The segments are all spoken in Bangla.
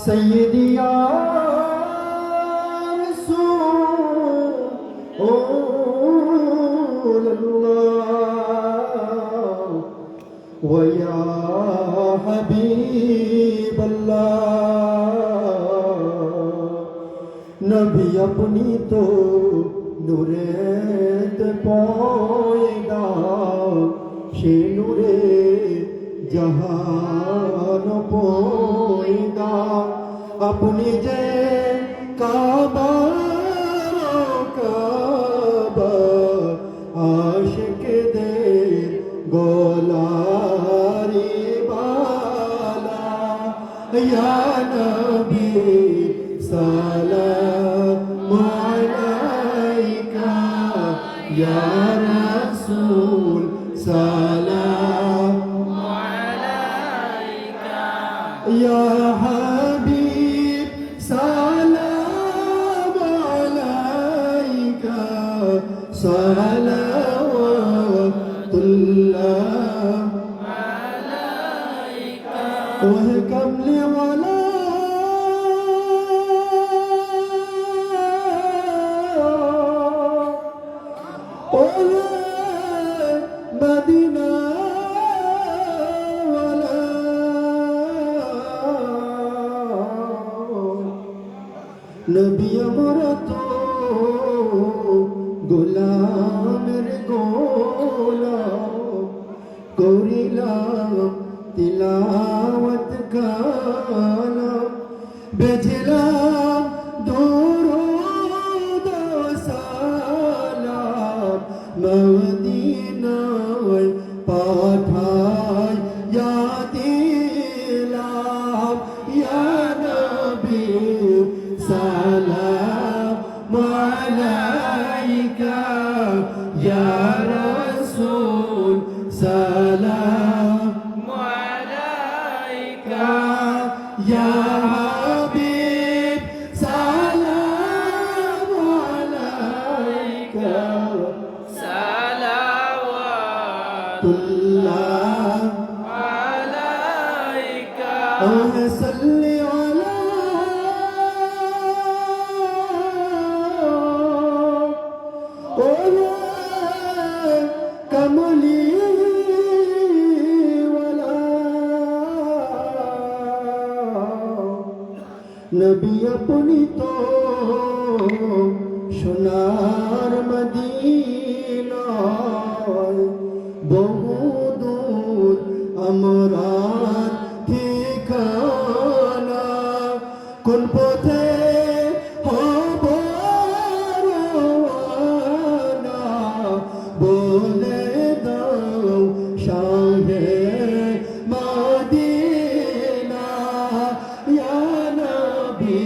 سيدي يا رسول الله ويا حبيب الله नबी अपनी तो नूरेत पोएगा शे नूरे जहान पोएगा अपनी जे काबा काबा आशिक दे गोलारी बाला या नबी सलाम अलैका या रसूल सलाम अलैका या हबीब सलाम अलैका सलावतुल्लाह अलैका वह कमले वाला मदीना वाला नबी हमरा तो গোলাম রে গোলাম করিলাম তিলাওয়াত কালাম বেজলাম দুরূদ সালাম মদিনায় পাঠায় ইয়া দিলাম ইয়া নবী সালাম আলাইকা ইয়া রাসূল সালাম আলাইকা ইয়া হাবিব সালাম আলাইকা সালাওয়াতুল্লাহ আলাইকা সাল্লি আলা कमली वाला नबी अपनी तो সোনার মদিনা বহুদূর আমরা ঠিকানা কোন পথে হব রওয়ানা বলে দাও শাহে মদিনা ইয়া নবী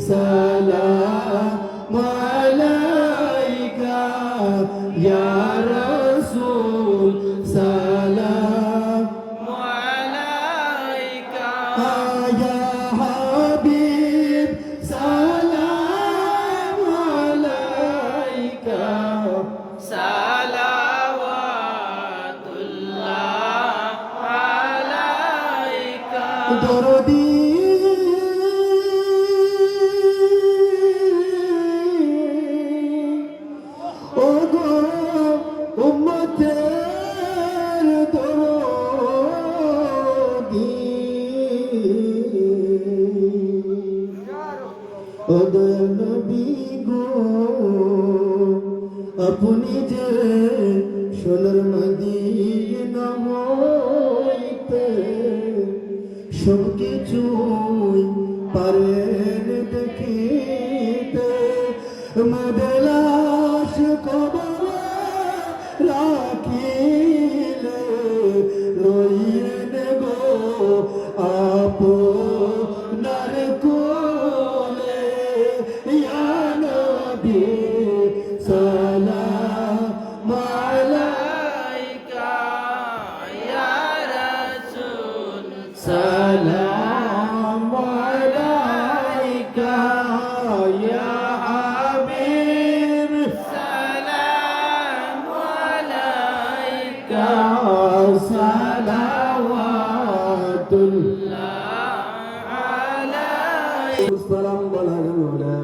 সালাম আলাইকা ইয়া রাসূল সালাম আলাইকা ইয়া হাবিব সালাম আলাইকা সালাওয়াতুল্লাহ আলাইকা দরদি ও গো উম্মতের দরদি ও নবী গো আপনি যে সোনার মদিনা হইতে সব কিছুই পারেন দেখিতে মদলাশ কবরে রাখিলে রইলেন গো আপনার কোলে ইয়া নবী সালাম আলাইকা ইয়া রাসূল সালাম আলাইকা ইয়া হাবিব সালাম আলাইকা সালাওয়াতুল্লাহ সালাম বলা গেল না